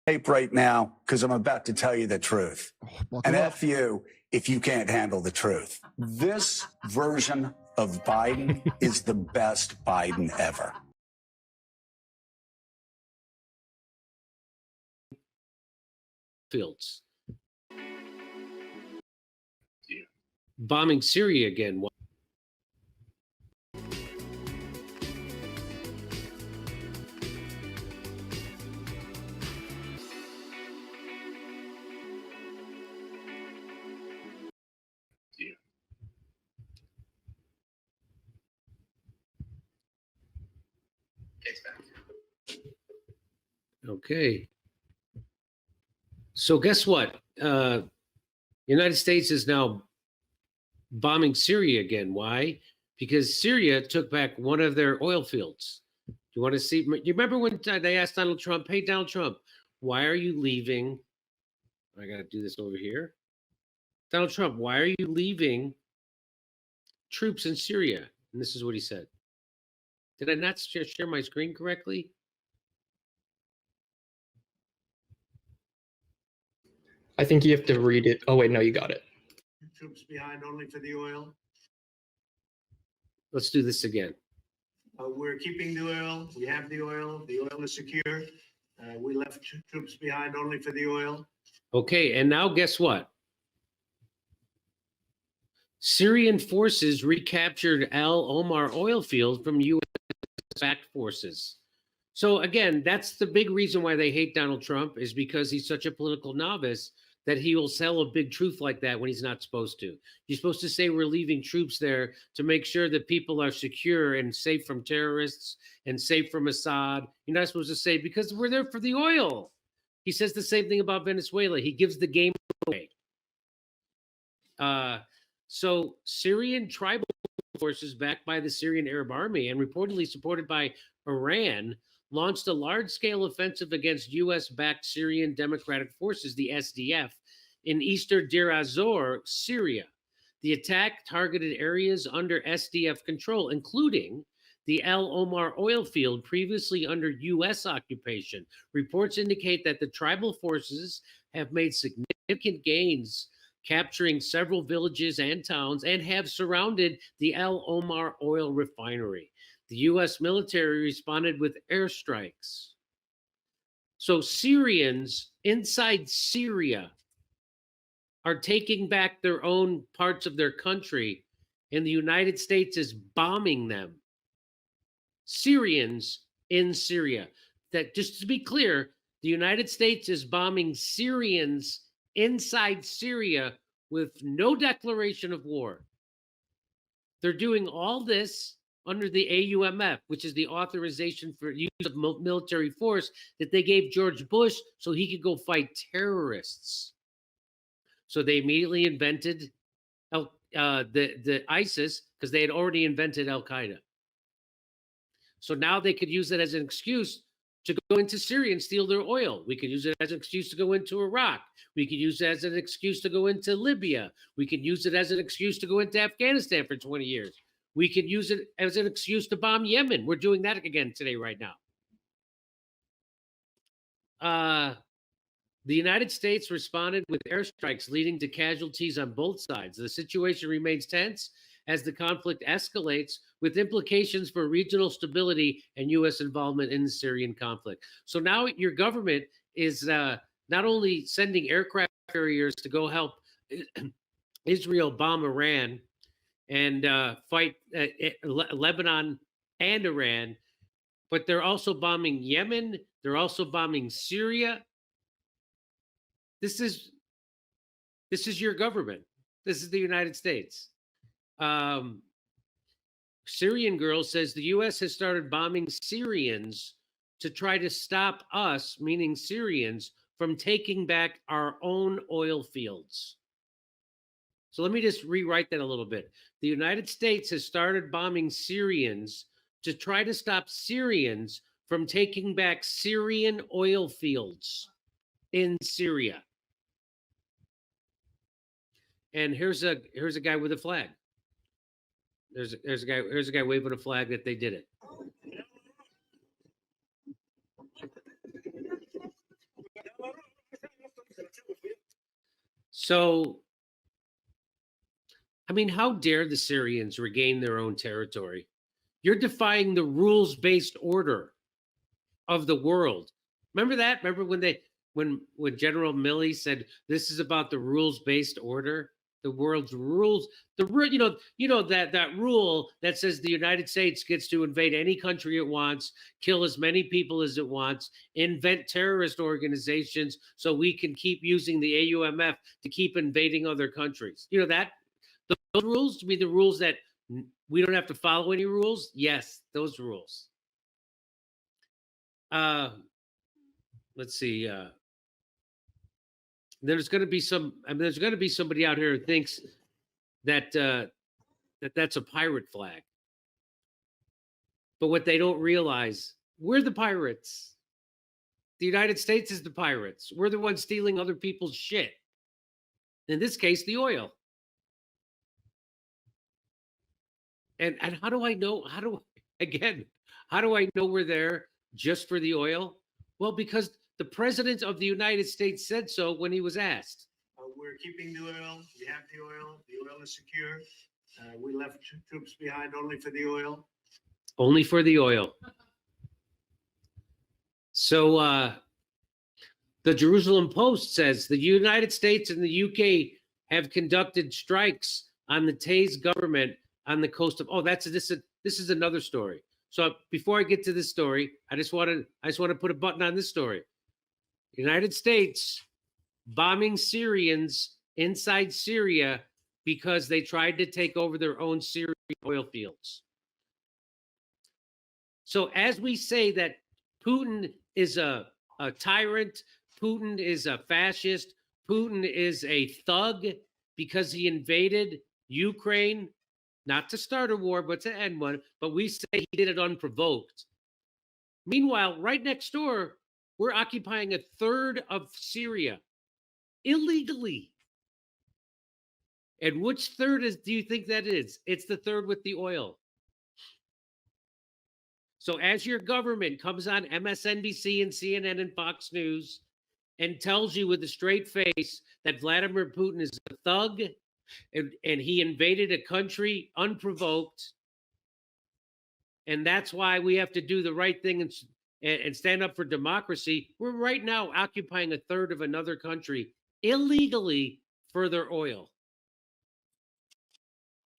tape right now because I'm about to tell you the truth. And F you if you can't handle the truth. This version of Biden is the best Biden ever. Fields. Bombing Syria again. Okay. So guess what? United States is now bombing Syria again. Why? Because Syria took back one of their oil fields. Do you want to see? You remember when they asked Donald Trump, "Hey, Donald Trump, why are you leaving?" I got to do this over here. Donald Trump, why are you leaving troops in Syria? And this is what he said. Did I not share my screen correctly? I think you have to read it. Oh, wait, no, you got it. Troops behind only for the oil. Let's do this again. We're keeping the oil. We have the oil. The oil is secure. We left troops behind only for the oil. Okay, and now guess what? Syrian forces recaptured Al Omar oil field from U.S.-backed forces. So again, that's the big reason why they hate Donald Trump, is because he's such a political novice that he will sell a big truth like that when he's not supposed to. You're supposed to say we're leaving troops there to make sure that people are secure and safe from terrorists and safe from Assad. You're not supposed to say because we're there for the oil. He says the same thing about Venezuela. He gives the game away. So Syrian tribal forces backed by the Syrian Arab Army and reportedly supported by Iran launched a large-scale offensive against U.S.-backed Syrian Democratic Forces, the SDF, in eastern Deir ez-Zor, Syria. The attack targeted areas under SDF control, including the Al Omar oil field previously under U.S. occupation. Reports indicate that the tribal forces have made significant gains capturing several villages and towns and have surrounded the Al Omar oil refinery. The U.S. military responded with airstrikes. So Syrians inside Syria are taking back their own parts of their country, and the United States is bombing them. Syrians in Syria. That, just to be clear, the United States is bombing Syrians inside Syria with no declaration of war. They're doing all this under the AUMF, which is the authorization for use of military force that they gave George Bush so he could go fight terrorists. So they immediately invented the ISIS because they had already invented Al Qaeda. So now they could use it as an excuse to go into Syria and steal their oil. We could use it as an excuse to go into Iraq. We could use it as an excuse to go into Libya. We could use it as an excuse to go into Afghanistan for 20 years. We could use it as an excuse to bomb Yemen. We're doing that again today, right now. The United States responded with airstrikes leading to casualties on both sides. The situation remains tense as the conflict escalates, with implications for regional stability and U.S. involvement in the Syrian conflict. So now your government is not only sending aircraft carriers to go help Israel bomb Iran and fight Lebanon and Iran, but they're also bombing Yemen. They're also bombing Syria. This is your government. This is the United States. Syrian girl says the U.S. has started bombing Syrians to try to stop us, meaning Syrians, from taking back our own oil fields. So let me just rewrite that a little bit. The United States has started bombing Syrians to try to stop Syrians from taking back Syrian oil fields in Syria. And here's a guy with a flag. Here's a guy waving a flag that they did it. So, I mean, how dare the Syrians regain their own territory? You're defying the rules-based order of the world. Remember that? Remember when General Milley said this is about the rules-based order, the world's rules, that rule that says the United States gets to invade any country it wants, kill as many people as it wants, invent terrorist organizations so we can keep using the AUMF to keep invading other countries. You know that those rules to be the rules that we don't have to follow any rules. Yes, those rules. Let's see. There's going to be there's going to be somebody out here who thinks that that's a pirate flag. But what they don't realize, we're the pirates. The United States is the pirates. We're the ones stealing other people's shit. In this case, the oil. And how do I know? How do I know we're there just for the oil? Well, because the president of the United States said so when he was asked. We're keeping the oil. We have the oil. The oil is secure. We left troops behind only for the oil. Only for the oil. So the Jerusalem Post says the United States and the UK have conducted strikes on the Tays government on the coast of. Oh, this is another story. So before I get to this story, I just want to put a button on this story. United States bombing Syrians inside Syria because they tried to take over their own Syrian oil fields. So as we say that Putin is a tyrant, Putin is a fascist, Putin is a thug because he invaded Ukraine, not to start a war, but to end one, but we say he did it unprovoked. Meanwhile, right next door, we're occupying a third of Syria illegally. And which third do you think that is? It's the third with the oil. So as your government comes on MSNBC and CNN and Fox News and tells you with a straight face that Vladimir Putin is a thug and he invaded a country unprovoked, and that's why we have to do the right thing and stand up for democracy, we're right now occupying a third of another country illegally for their oil.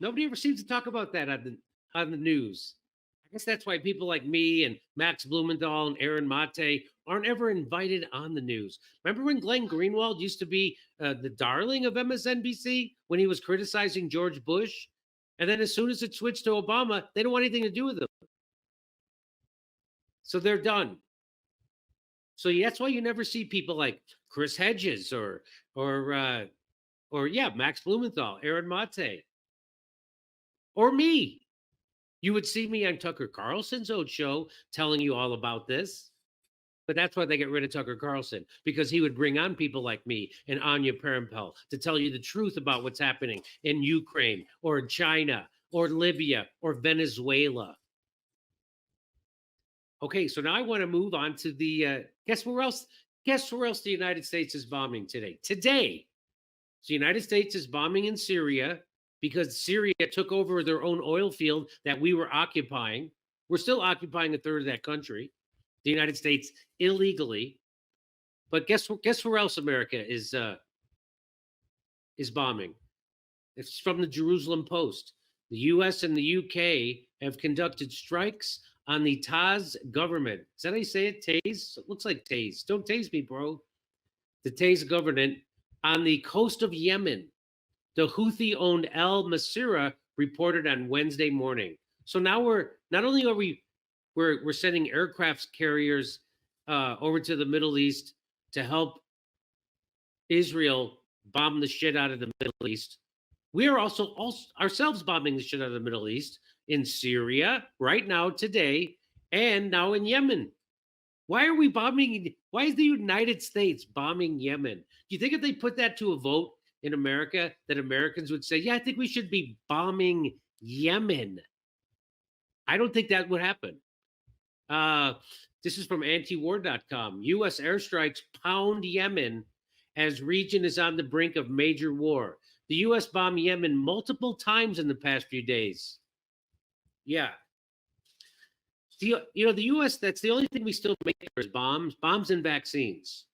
Nobody ever seems to talk about that on the news. I guess that's why people like me and Max Blumenthal and Aaron Mate aren't ever invited on the news. Remember when Glenn Greenwald used to be the darling of MSNBC when he was criticizing George Bush? And then as soon as it switched to Obama, they don't want anything to do with him. So they're done. So that's why you never see people like Chris Hedges or Max Blumenthal, Aaron Mate, or me. You would see me on Tucker Carlson's old show telling you all about this. But that's why they get rid of Tucker Carlson, because he would bring on people like me and Anya Parampel to tell you the truth about what's happening in Ukraine or in China or Libya or Venezuela. Okay, so now I want to move on to the guess where else the United States is bombing today. Today, the United States is bombing in Syria because Syria took over their own oil field that we were occupying. We're still occupying a third of that country, the United States, illegally. But guess where else America is bombing? It's from the Jerusalem Post. The U.S. and the UK have conducted strikes on the Taz government. Is that how you say it? Taze? It looks like Taze. Don't tase me, bro. The Taze government on the coast of Yemen. The Houthi-owned Al Masirah reported on Wednesday morning. So now we're sending aircraft carriers over to the Middle East to help Israel bomb the shit out of the Middle East. We are also ourselves bombing the shit out of the Middle East in Syria right now, today, and now in Yemen. Why are we bombing? Why is the United States bombing Yemen? Do you think if they put that to a vote in America, that Americans would say, yeah, I think we should be bombing Yemen? I don't think that would happen. This is from antiwar.com. U.S. airstrikes pound Yemen as region is on the brink of major war. The U.S. bombed Yemen multiple times in the past few days. Yeah. The U.S., that's the only thing we still make there is bombs and vaccines.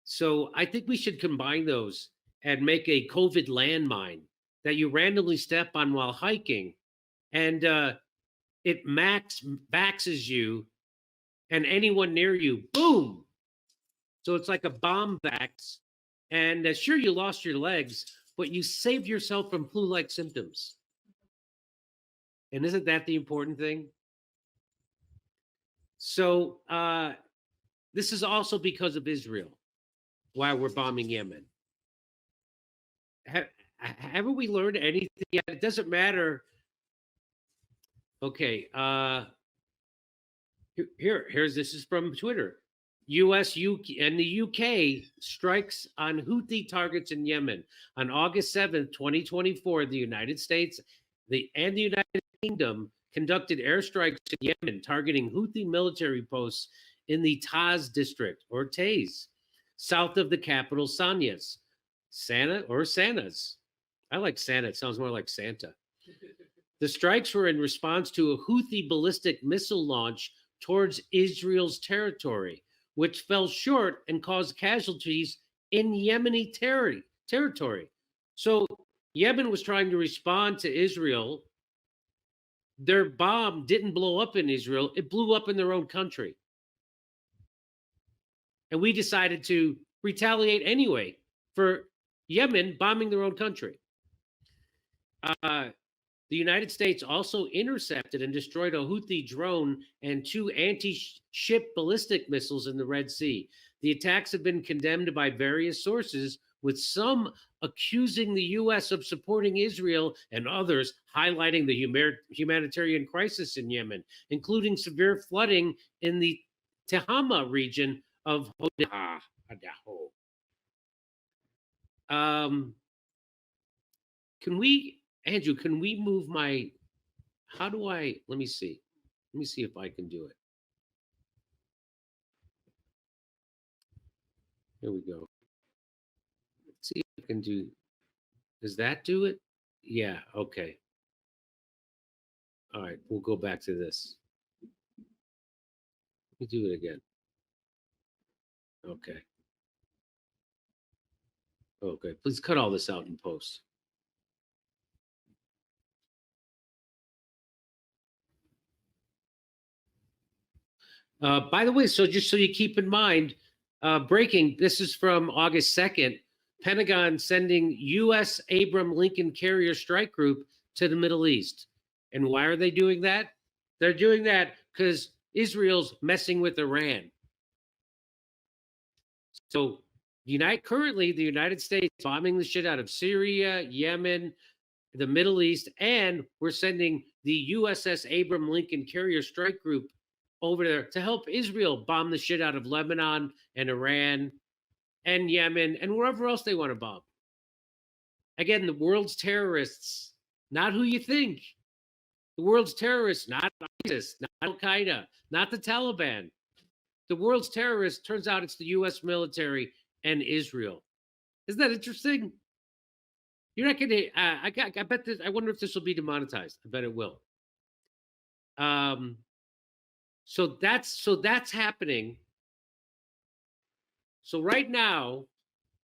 So I think we should combine those and make a COVID landmine that you randomly step on while hiking, and it vaxes you and anyone near you, boom. So it's like a bomb vax. And sure, you lost your legs, but you saved yourself from flu-like symptoms. And isn't that the important thing? So this is also because of Israel, why we're bombing Yemen. Haven't we learned anything yet? It doesn't matter. Okay. Here's this is from Twitter. US, UK, and the UK strikes on Houthi targets in Yemen. On August 7th, 2024, the United States and the United Kingdom conducted airstrikes in Yemen targeting Houthi military posts in the Taiz district, or Taiz, south of the capital Sanas. Sanas. I like Santa. It sounds more like Santa. The strikes were in response to a Houthi ballistic missile launch towards Israel's territory, which fell short and caused casualties in Yemeni territory. So Yemen was trying to respond to Israel. Their bomb didn't blow up in Israel. It blew up in their own country. And we decided to retaliate anyway for Yemen bombing their own country. The United States also intercepted and destroyed a Houthi drone and 2 anti-ship ballistic missiles in the Red Sea. The attacks have been condemned by various sources, with some accusing the U.S. of supporting Israel and others highlighting the humanitarian crisis in Yemen, including severe flooding in the Tehama region of Idaho. Andrew, can we move my, let me see if I can do it. Here we go. Let's see if I can do, does that do it? Yeah, okay. All right, we'll go back to this. Let me do it again. Okay. Okay, please cut all this out in post. By the way, so just so you keep in mind, breaking, this is from August 2nd, Pentagon sending U.S. Abrams Lincoln Carrier Strike Group to the Middle East. And why are they doing that? They're doing that because Israel's messing with Iran. So currently, the United States bombing the shit out of Syria, Yemen, the Middle East, and we're sending the USS Abrams Lincoln Carrier Strike Group over there to help Israel bomb the shit out of Lebanon and Iran and Yemen and wherever else they want to bomb. Again, the world's terrorists, not who you think. The world's terrorists, not ISIS, not Al-Qaeda, not the Taliban. The world's terrorists, turns out it's the U.S. military and Israel. Isn't that interesting? You're not going to, I bet this, I wonder if this will be demonetized. I bet it will. So that's happening. So right now,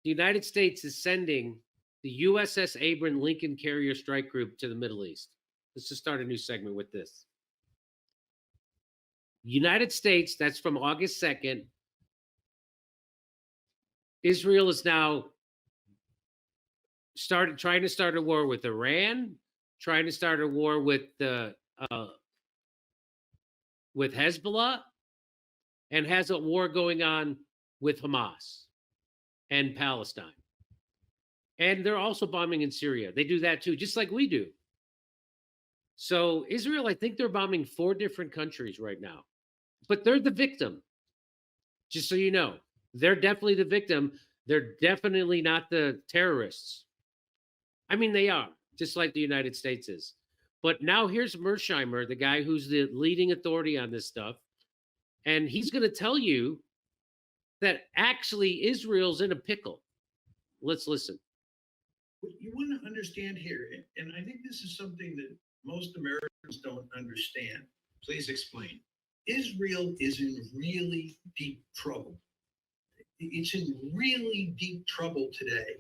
the United States is sending the USS Abrams Lincoln Carrier Strike Group to the Middle East. Let's just start a new segment with this. United States, that's from August 2nd. Israel is now trying to start a war with Iran, trying to start a war with Hezbollah, and has a war going on with Hamas and Palestine. And they're also bombing in Syria. They do that too, just like we do. So Israel, I think they're bombing 4 different countries right now. But they're the victim. Just so you know, they're definitely the victim. They're definitely not the terrorists. I mean, they are, just like the United States is. But now here's Mersheimer, the guy who's the leading authority on this stuff. And he's going to tell you that actually Israel's in a pickle. Let's listen. What you want to understand here, and I think this is something that most Americans don't understand. Please explain. Israel is in really deep trouble. It's in really deep trouble today.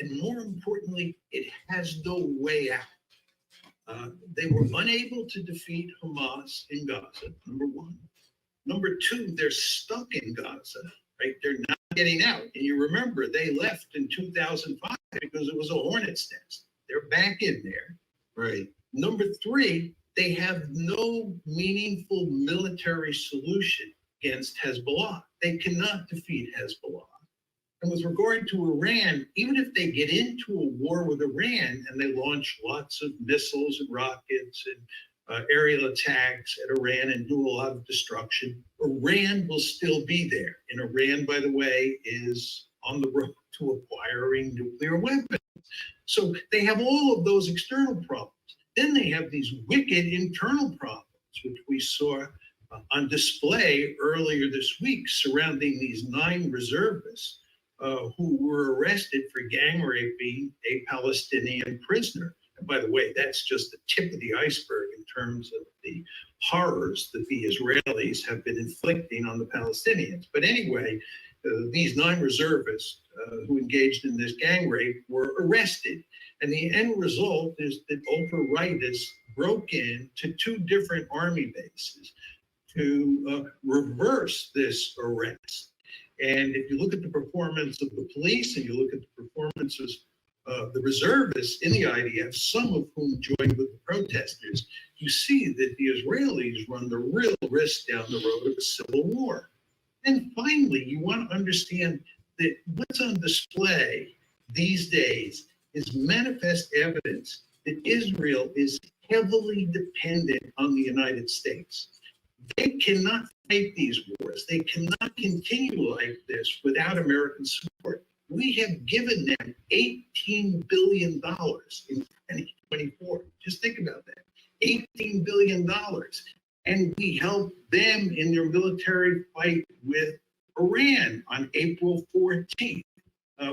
And more importantly, it has no way out. They were unable to defeat Hamas in Gaza, number one. Number two, they're stuck in Gaza, right? They're not getting out. And you remember, they left in 2005 because it was a hornet's nest. They're back in there. Right. Number three, they have no meaningful military solution against Hezbollah. They cannot defeat Hezbollah. And with regard to Iran, even if they get into a war with Iran and they launch lots of missiles and rockets and aerial attacks at Iran and do a lot of destruction, Iran will still be there. And Iran, by the way, is on the road to acquiring nuclear weapons. So they have all of those external problems. Then they have these wicked internal problems, which we saw on display earlier this week surrounding these 9 reservists who were arrested for gang raping a Palestinian prisoner. And by the way, that's just the tip of the iceberg in terms of the horrors that the Israelis have been inflicting on the Palestinians. But anyway, these 9 reservists who engaged in this gang rape were arrested. And the end result is that ultra-rightists broke into 2 different army bases to reverse this arrest. And if you look at the performance of the police and you look at the performances of the reservists in the IDF, some of whom joined with the protesters, you see that the Israelis run the real risk down the road of a civil war. And finally, you want to understand that what's on display these days is manifest evidence that Israel is heavily dependent on the United States. They cannot fight these wars. They cannot continue like this without American support. We have given them $18 billion in 2024. Just think about that. $18 billion. And we helped them in their military fight with Iran on April 14th.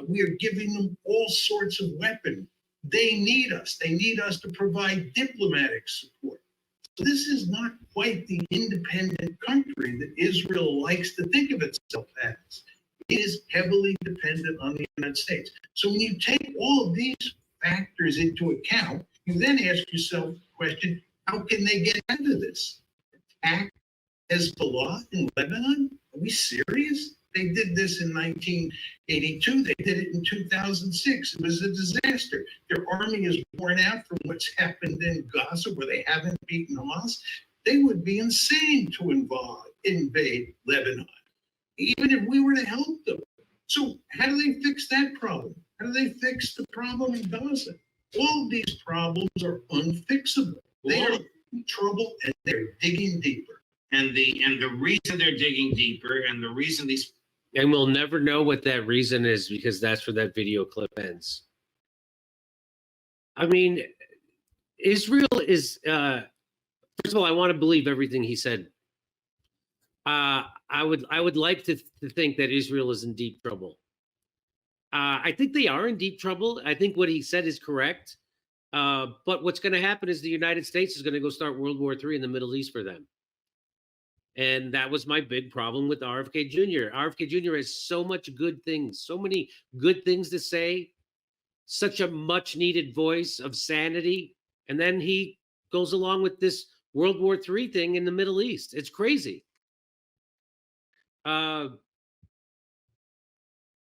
We are giving them all sorts of weapons. They need us. They need us to provide diplomatic support. So this is not quite the independent country that Israel likes to think of itself as. It is heavily dependent on the United States. So when you take all of these factors into account, you then ask yourself the question, how can they get out of this? Attack Hezbollah in Lebanon? Are we serious? They did this in 1982. They did it in 2006. It was a disaster. Their army is worn out from what's happened in Gaza, where they haven't beaten Hamas. They would be insane to invade Lebanon, even if we were to help them. So how do they fix that problem? How do they fix the problem in Gaza? All of these problems are unfixable. They are in trouble and they're digging deeper. And the reason they're digging deeper and the reason these... And we'll never know what that reason is because that's where that video clip ends. I mean, Israel is, first of all, I want to believe everything he said. I would like to think that Israel is in deep trouble. I think they are in deep trouble. I think what he said is correct. But what's going to happen is the United States is going to go start World War III in the Middle East for them. And that was my big problem with RFK Jr. RFK Jr. has so much good things, so many good things to say, such a much needed voice of sanity. And then he goes along with this World War III thing in the Middle East. It's crazy.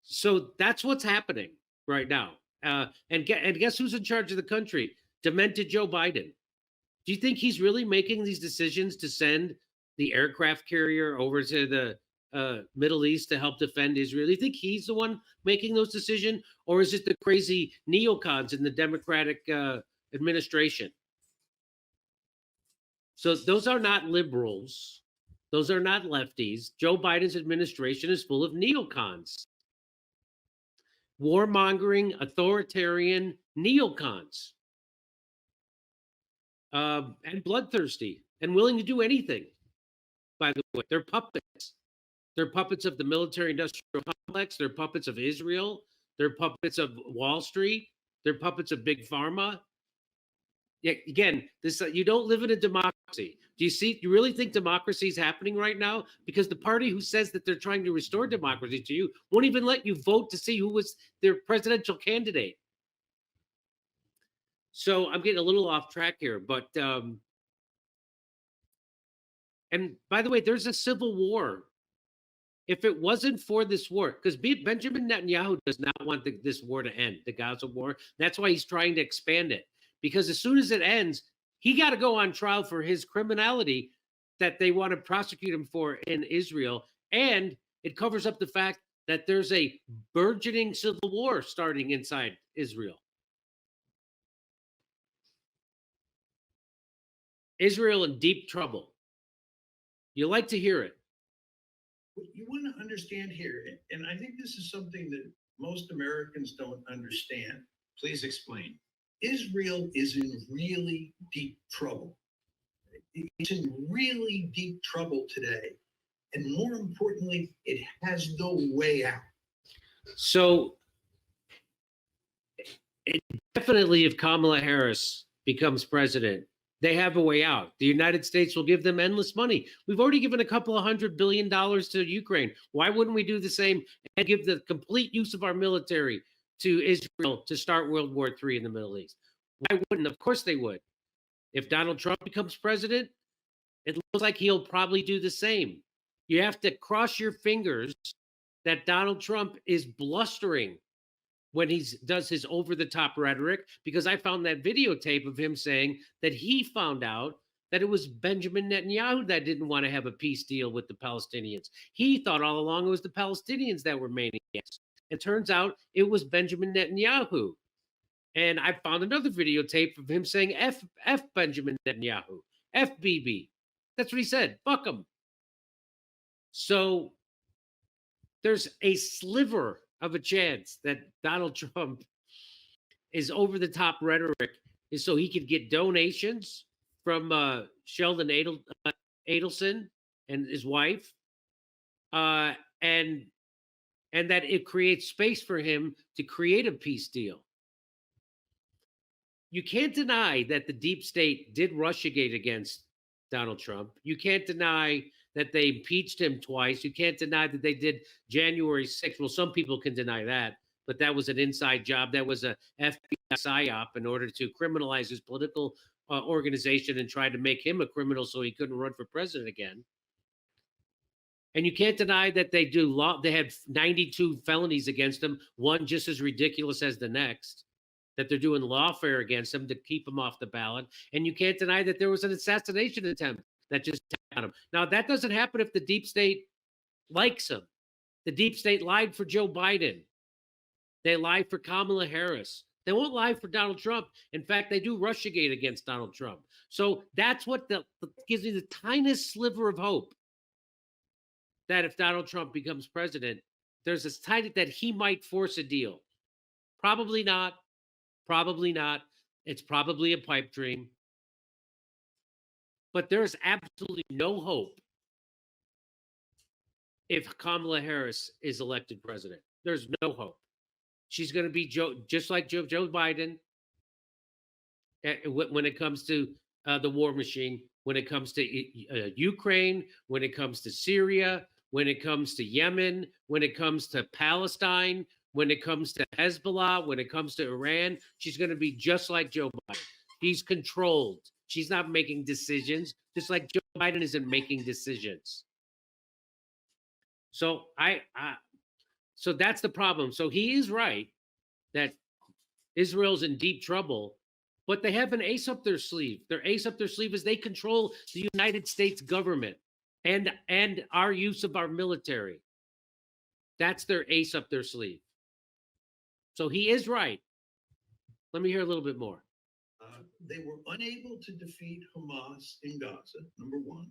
So that's what's happening right now. And guess who's in charge of the country? Demented Joe Biden. Do you think he's really making these decisions to send the aircraft carrier over to the Middle East to help defend Israel? Do you think he's the one making those decisions? Or is it the crazy neocons in the Democratic administration? So those are not liberals. Those are not lefties. Joe Biden's administration is full of neocons. Warmongering, authoritarian neocons. And bloodthirsty and willing to do anything. By the way, they're puppets. They're puppets of the military-industrial complex. They're puppets of Israel. They're puppets of Wall Street. They're puppets of Big Pharma. Yeah, again, this you don't live in a democracy. Do you see? You really think democracy is happening right now? Because the party who says that they're trying to restore democracy to you won't even let you vote to see who was their presidential candidate. So I'm getting a little off track here, but and by the way, there's a civil war. If it wasn't for this war, because Benjamin Netanyahu does not want this war to end, the Gaza war. That's why he's trying to expand it. Because as soon as it ends, he got to go on trial for his criminality that they want to prosecute him for in Israel. And it covers up the fact that there's a burgeoning civil war starting inside Israel. Israel in deep trouble. You like to hear it. What you want to understand here, and I think this is something that most Americans don't understand. Please explain. Israel is in really deep trouble. It's in really deep trouble today. And more importantly, it has no way out. So definitely if Kamala Harris becomes president, they have a way out. The United States will give them endless money. We've already given a couple of $100 billion to Ukraine. Why wouldn't we do the same and give the complete use of our military to Israel to start World War III in the Middle East? Why wouldn't? Of course they would. If Donald Trump becomes president, it looks like he'll probably do the same. You have to cross your fingers that Donald Trump is blustering when he does his over-the-top rhetoric, because I found that videotape of him saying that he found out that it was Benjamin Netanyahu that didn't want to have a peace deal with the Palestinians. He thought all along it was the Palestinians that were maniacs. It turns out it was Benjamin Netanyahu. And I found another videotape of him saying, F Benjamin Netanyahu, F BB. That's what he said, fuck him. So there's a sliver of a chance that Donald Trump is over the top rhetoric is so he could get donations from Sheldon Adelson and his wife, and that it creates space for him to create a peace deal. You can't deny that the deep state did Russiagate against Donald Trump. You can't deny that they impeached him twice. You can't deny that they did January 6th. Well, some people can deny that, but that was an inside job. That was a FBI psyop in order to criminalize his political organization and try to make him a criminal so he couldn't run for president again. And you can't deny that they do law. They had 92 felonies against him, one just as ridiculous as the next, that they're doing lawfare against him to keep him off the ballot. And you can't deny that there was an assassination attempt that just on him. Now, that doesn't happen if the deep state likes him. The deep state lied for Joe Biden. They lied for Kamala Harris. They won't lie for Donald Trump. In fact, they do Russiagate against Donald Trump. So that's what gives me the tiniest sliver of hope that if Donald Trump becomes president, there's this tiny that he might force a deal. Probably not. Probably not. It's probably a pipe dream. But there's absolutely no hope if Kamala Harris is elected president. There's no hope. She's going to be just like Joe Biden when it comes to the war machine, when it comes to Ukraine, when it comes to Syria, when it comes to Yemen, when it comes to Palestine, when it comes to Hezbollah, when it comes to Iran. She's going to be just like Joe Biden. He's controlled. She's not making decisions, just like Joe Biden isn't making decisions. So so that's the problem. So he is right that Israel's in deep trouble, but they have an ace up their sleeve. Their ace up their sleeve is they control the United States government and our use of our military. That's their ace up their sleeve. So he is right. Let me hear a little bit more. They were unable to defeat Hamas in Gaza, number one.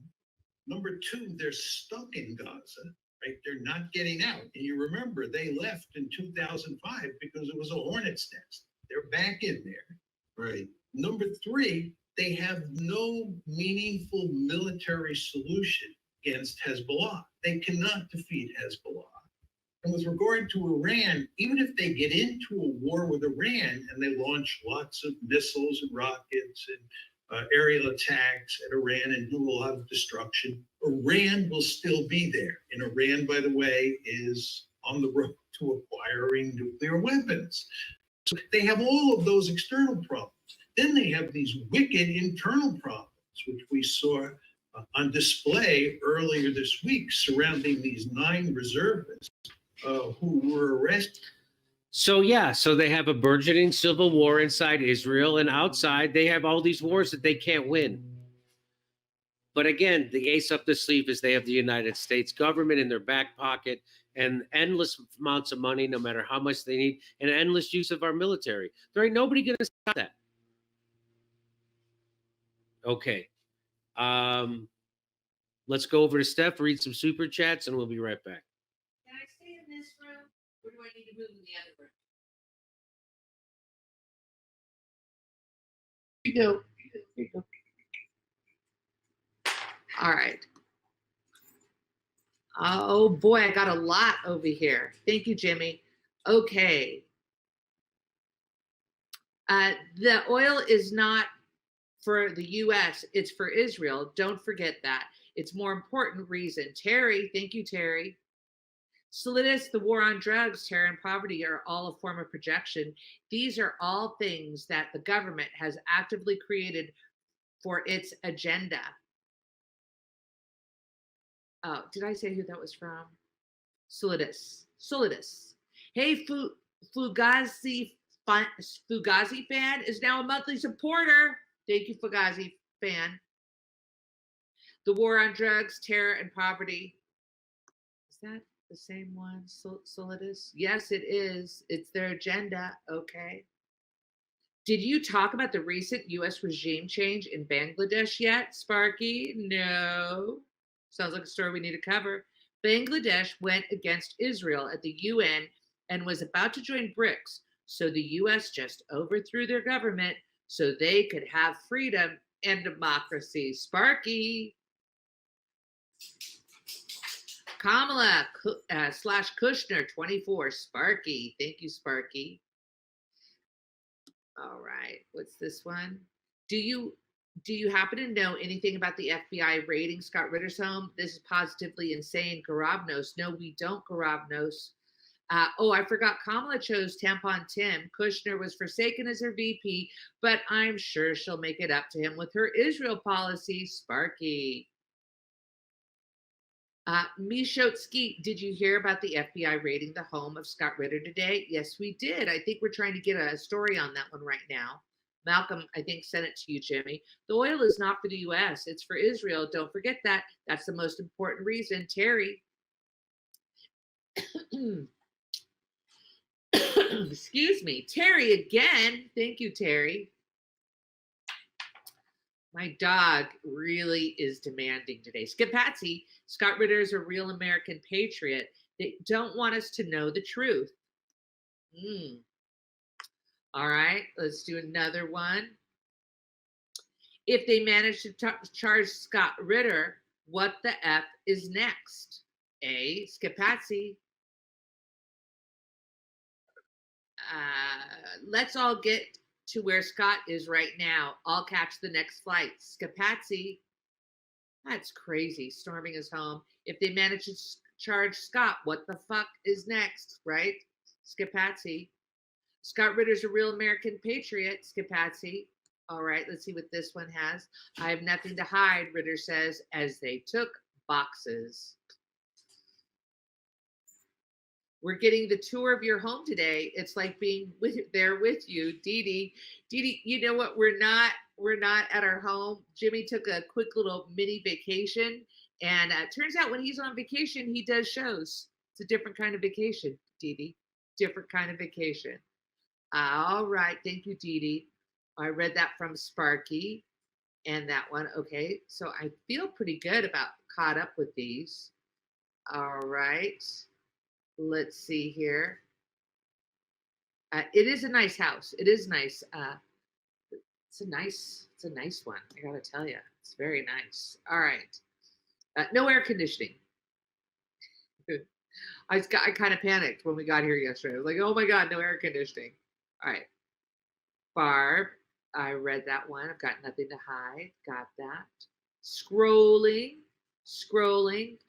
Number two, they're stuck in Gaza, right? They're not getting out. And you remember they left in 2005 because it was a hornet's nest. They're back in there, right? Number three, they have no meaningful military solution against Hezbollah. They cannot defeat Hezbollah. And with regard to Iran, even if they get into a war with Iran and they launch lots of missiles and rockets and aerial attacks at Iran and do a lot of destruction, Iran will still be there. And Iran, by the way, is on the road to acquiring nuclear weapons. So they have all of those external problems. Then they have these wicked internal problems, which we saw on display earlier this week surrounding these 9 reservists who were arrested. So yeah, so they have a burgeoning civil war inside Israel, and outside they have all these wars that they can't win. But again, the ace up the sleeve is they have the United States government in their back pocket and endless amounts of money, no matter how much they need, and endless use of our military. There ain't nobody going to stop that. Okay. Let's go over to Steph, read some super chats, and we'll be right back. Can I stay in this room, or do I need to move in the other room? You go. All right. Oh boy, I got a lot over here. Thank you, Jimmy. Okay. The oil is not for the U.S., it's for Israel. Don't forget that. It's more important reason. Terry, thank you, Terry. Solidus, the war on drugs, terror, and poverty are all a form of projection. These are all things that the government has actively created for its agenda. Oh, did I say who that was from? Solidus. Hey, Fugazi fan is now a monthly supporter. Thank you, Fugazi fan. The war on drugs, terror, and poverty. Is that the same one, Solidus? Yes, it is. It's their agenda. Okay. Did you talk about the recent U.S. regime change in Bangladesh yet, Sparky? No. Sounds like a story we need to cover. Bangladesh went against Israel at the UN and was about to join BRICS. So the U.S. just overthrew their government so they could have freedom and democracy. Sparky. Kamala / Kushner 24. Sparky. Thank you, Sparky. All right. What's this one? Do you happen to know anything about the FBI raiding Scott Ritter's home? This is positively insane. Garabnos. No, we don't, Garabnos. Oh, I forgot Kamala chose Tampon Tim. Kushner was forsaken as her VP, but I'm sure she'll make it up to him with her Israel policy. Sparky. Mishotsky, did you hear about the FBI raiding the home of Scott Ritter today? Yes, we did. I think we're trying to get a story on that one right now. Malcolm, I think, sent it to you, Jimmy. The oil is not for the U.S. It's for Israel. Don't forget that. That's the most important reason. Terry. Excuse me. Terry again. Thank you, Terry. My dog really is demanding today. Skip Patsy. Scott Ritter is a real American patriot. They don't want us to know the truth. All right, let's do another one. If they manage to charge Scott Ritter, what the F is next? A, Skip Patsy. Let's all get to where Scott is right now. I'll catch the next flight. Skip Patsy. That's crazy, storming his home. If they manage to charge Scott, what the fuck is next, right? Skip Patsy. Scott Ritter's a real American patriot, Skip Patsy. All right, let's see what this one has. I have nothing to hide, Ritter says, as they took boxes. We're getting the tour of your home today. It's like being there with you, Dee Dee, you know what? We're not at our home. Jimmy took a quick little mini vacation, and turns out when he's on vacation, he does shows. It's a different kind of vacation, Dee Dee. Different kind of vacation. All right, thank you, Dee Dee. I read that from Sparky, and that one. Okay, so I feel pretty good about caught up with these. All right. Let's see here. It is a nice house. It is nice. It's a nice one. I gotta tell you, it's very nice. All right. No air conditioning. I kind of panicked when we got here yesterday. I was like, oh my God, no air conditioning. All right. Barb, I read that one. I've got nothing to hide. Got that. Scrolling.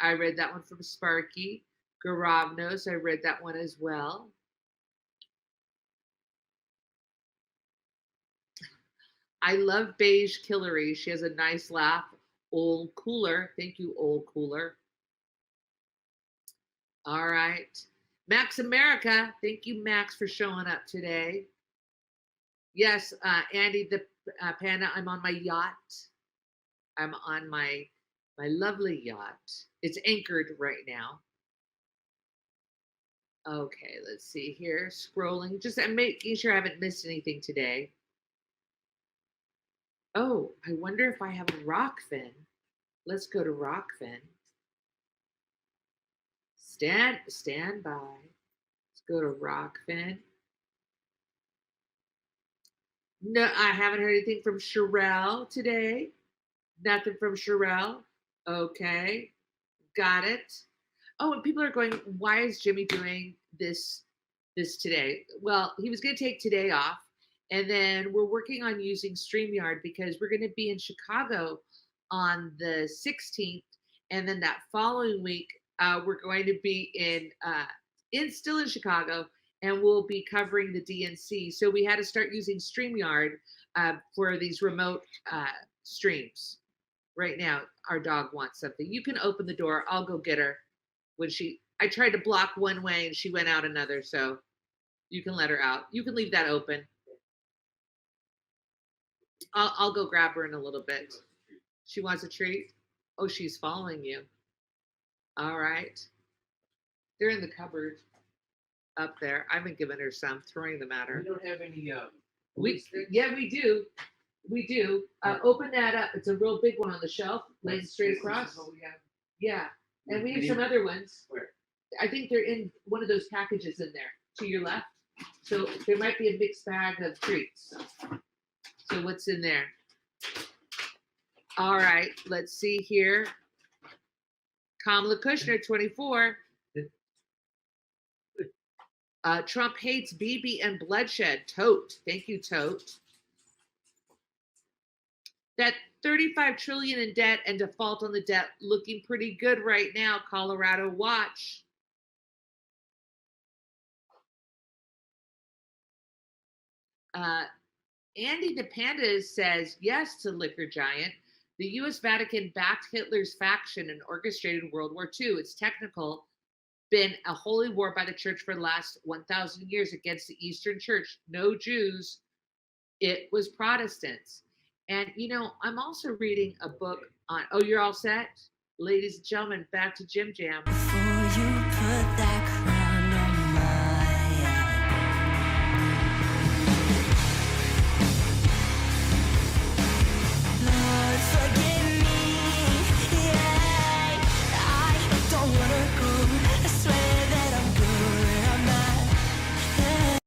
I read that one from Sparky. Garavnos, I read that one as well. I love Beige Killery. She has a nice laugh. Old Cooler. Thank you, Old Cooler. All right. Max America. Thank you, Max, for showing up today. Yes, Andy the Panda, I'm on my yacht. I'm on my lovely yacht. It's anchored right now. Okay, let's see here. Scrolling. Just I'm making sure I haven't missed anything today. Oh, I wonder if I have a Rockfin. Let's go to Rockfin. Stand by. Let's go to Rockfin. No, I haven't heard anything from Sherelle today. Nothing from Sherelle. Okay, got it. Oh, and people are going, why is Jimmy doing this today? Well, he was going to take today off, and then we're working on using StreamYard because we're going to be in Chicago on the 16th, and then that following week we're going to be still in Chicago, and we'll be covering the DNC. So we had to start using StreamYard for these remote streams. Right now, our dog wants something. You can open the door. I'll go get her. I tried to block one way and she went out another, so you can let her out. You can leave that open. I'll go grab her in a little bit. She wants a treat. Oh, she's following you. All right. They're in the cupboard up there. I've been giving her some, throwing them at her. We don't have any. Yeah, we do. We do. Open that up. It's a real big one on the shelf, laid straight across. What we have. Yeah, and we have some other ones. Where? I think they're in one of those packages in there to your left. So there might be a mixed bag of treats. So what's in there? All right, let's see here. Kamala Kushner, 24. Trump hates Bibi and bloodshed. Tote. Thank you, Tote. That 35 trillion in debt and default on the debt looking pretty good right now. Colorado watch. Andy the Panda says yes to liquor giant. The U.S. Vatican backed Hitler's faction and orchestrated World War II. It's technical. Been a holy war by the church for the last 1,000 years against the Eastern Church. No Jews. It was Protestants. And, you know, I'm also reading a book on, oh, you're all set? Ladies and gentlemen, back to Jim Jam. Before you put that crown on my head. Lord, forgive me, yeah. I don't wanna go. I swear that I'm good where I'm at. Yeah.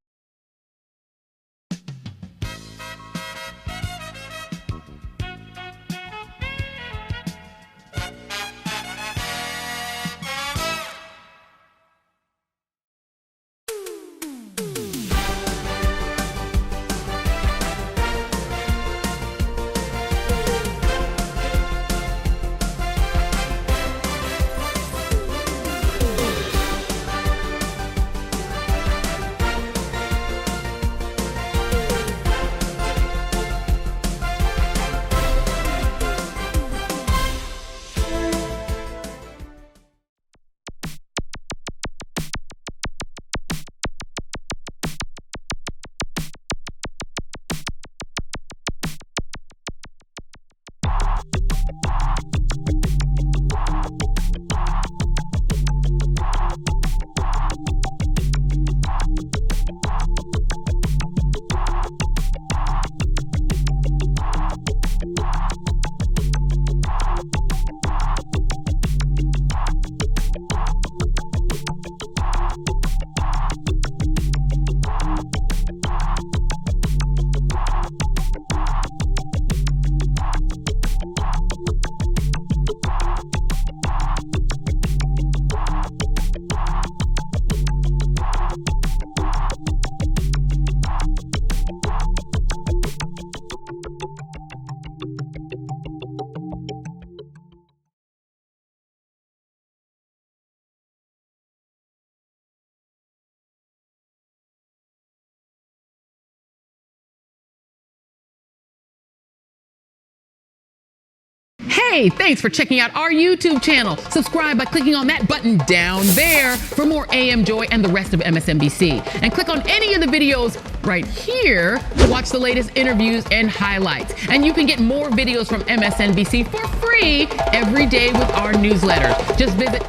Hey, thanks for checking out our YouTube channel. Subscribe by clicking on that button down there for more AM Joy and the rest of MSNBC. And click on any of the videos right here to watch the latest interviews and highlights. And you can get more videos from MSNBC for free every day with our newsletter. Just visit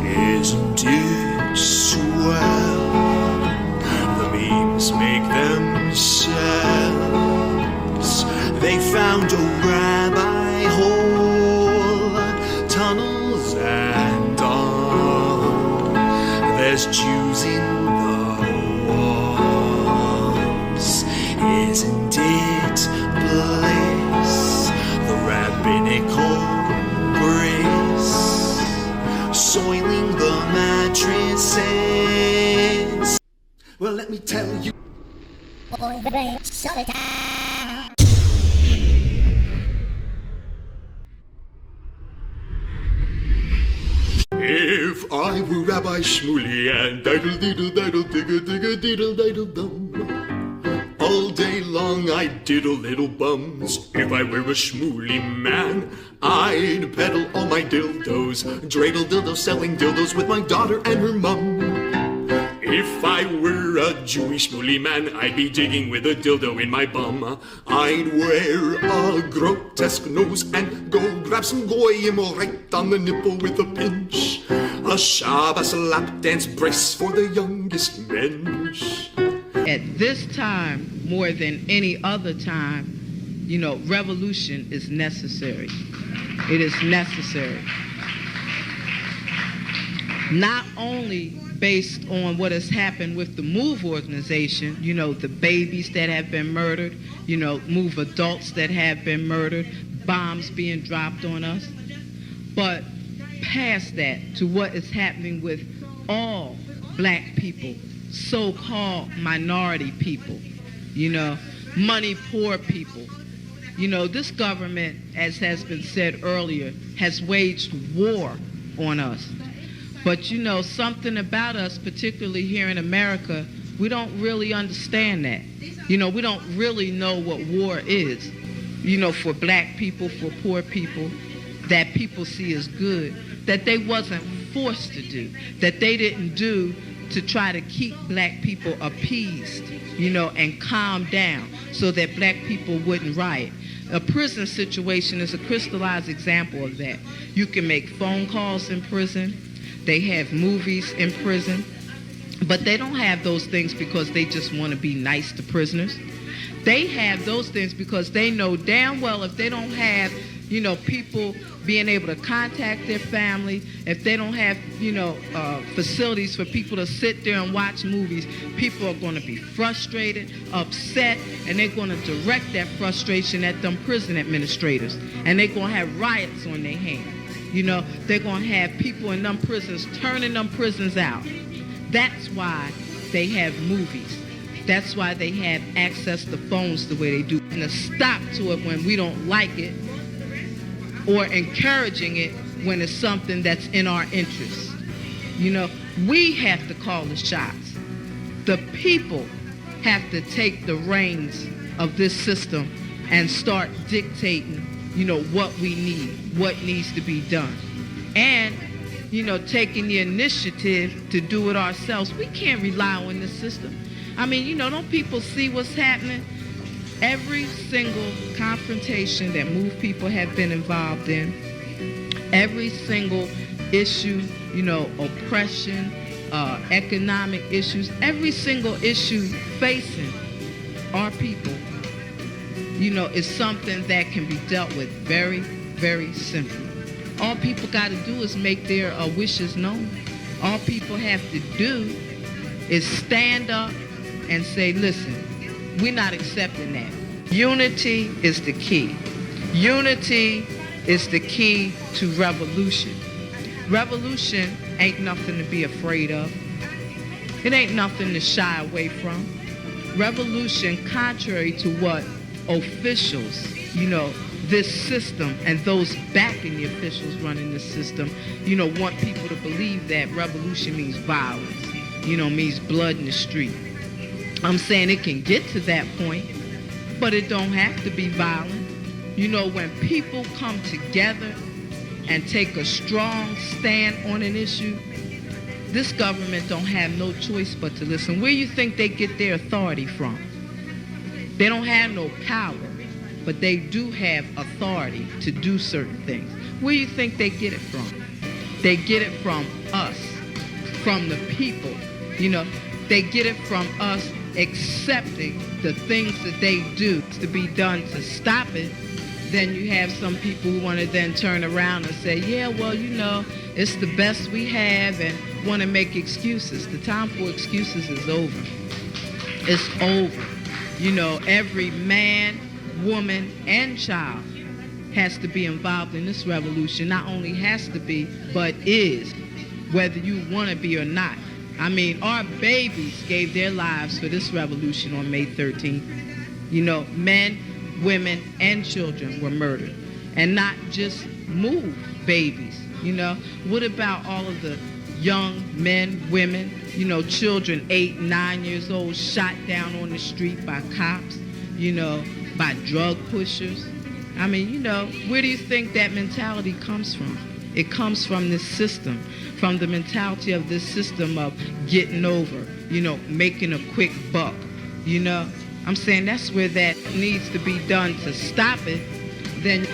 Isn't it swell? The memes make themselves. They found a rabbi hole, tunnels and all. There's Jews in the walls. Isn't it bliss? The rabbinical grace soiling the mattresses. Well, let me tell you. If I were Rabbi Shmuley and diddle diddle diddle digga digga diddle diddle dum, all day long I'd diddle little bums. If I were a Shmuley man, I'd peddle all my dildos, dreidel dildos, selling dildos with my daughter and her mum. If I were a Jewish Shmuley man, I'd be digging with a dildo in my bum. I'd wear a grotesque nose and go grab some goyim right on the nipple with a pinch. A Shabbos lap dance brace for the youngest mensch. At this time, more than any other time, you know, revolution is necessary. It is necessary. Not only based on what has happened with the MOVE organization, you know, the babies that have been murdered, you know, MOVE adults that have been murdered, bombs being dropped on us, but past that to what is happening with all black people, so-called minority people, you know, money poor people. You know, this government, as has been said earlier, has waged war on us. But you know, something about us, particularly here in America, we don't really understand that. You know, we don't really know what war is. You know, for black people, for poor people, that people see as good, that they wasn't forced to do, that they didn't do to try to keep black people appeased, you know, and calm down so that black people wouldn't riot. A prison situation is a crystallized example of that. You can make phone calls in prison. They have movies in prison, but they don't have those things because they just want to be nice to prisoners. They have those things because they know damn well if they don't have, you know, people being able to contact their family, if they don't have, you know, facilities for people to sit there and watch movies, people are going to be frustrated, upset, and they're going to direct that frustration at them prison administrators, and they're going to have riots on their hands. You know, they're going to have people in them prisons turning them prisons out. That's why they have movies. That's why they have access to phones the way they do. And a stop to it when we don't like it, or encouraging it when it's something that's in our interest. You know, we have to call the shots. The people have to take the reins of this system and start dictating, you know, what we need, what needs to be done. And, you know, taking the initiative to do it ourselves. We can't rely on this system. I mean, you know, don't people see what's happening? Every single confrontation that MOVE people have been involved in, every single issue, you know, oppression, economic issues, every single issue facing our people, you know, is something that can be dealt with very, very simply. All people got to do is make their wishes known. All people have to do is stand up and say, listen, we're not accepting that. Unity is the key. Unity is the key to revolution. Revolution ain't nothing to be afraid of. It ain't nothing to shy away from. Revolution, contrary to what officials, you know, this system and those backing the officials running the system, you know, want people to believe that revolution means violence, you know, means blood in the street. I'm saying it can get to that point, but it don't have to be violent. You know, when people come together and take a strong stand on an issue, this government don't have no choice but to listen. Where you think they get their authority from? They don't have no power, but they do have authority to do certain things. Where you think they get it from? They get it from us, from the people. You know, they get it from us accepting the things that they do to be done to stop it. Then you have some people who want to then turn around and say, yeah, well, you know, it's the best we have, and want to make excuses. The time for excuses is over. It's over. You know, every man, woman, and child has to be involved in this revolution. Not only has to be, but is, whether you want to be or not. I mean, our babies gave their lives for this revolution on May 13th. You know, men, women, and children were murdered. And not just move babies, you know. What about all of the young men, women, you know, children 8, 9 years old shot down on the street by cops, you know, by drug pushers? I mean, you know, where do you think that mentality comes from? It comes from this system, from the mentality of this system of getting over, you know, making a quick buck, you know. I'm saying that's where that needs to be done to stop it. Then,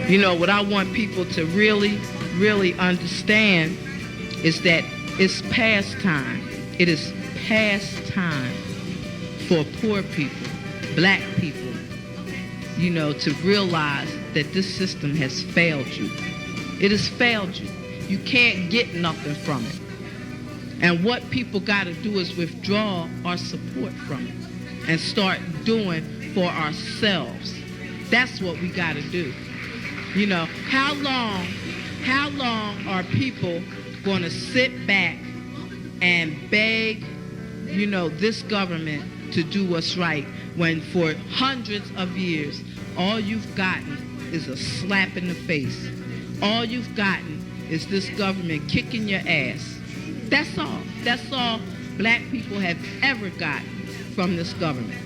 you know, what I want people to really, really understand is that it's past time. It is past time for poor people, black people, you know, to realize that this system has failed you. It has failed you. You can't get nothing from it. And what people got to do is withdraw our support from it and start doing for ourselves. That's what we got to do. You know, how long are people going to sit back and beg, you know, this government to do what's right when for hundreds of years all you've gotten is a slap in the face? All you've gotten is this government kicking your ass. That's all. That's all black people have ever gotten from this government.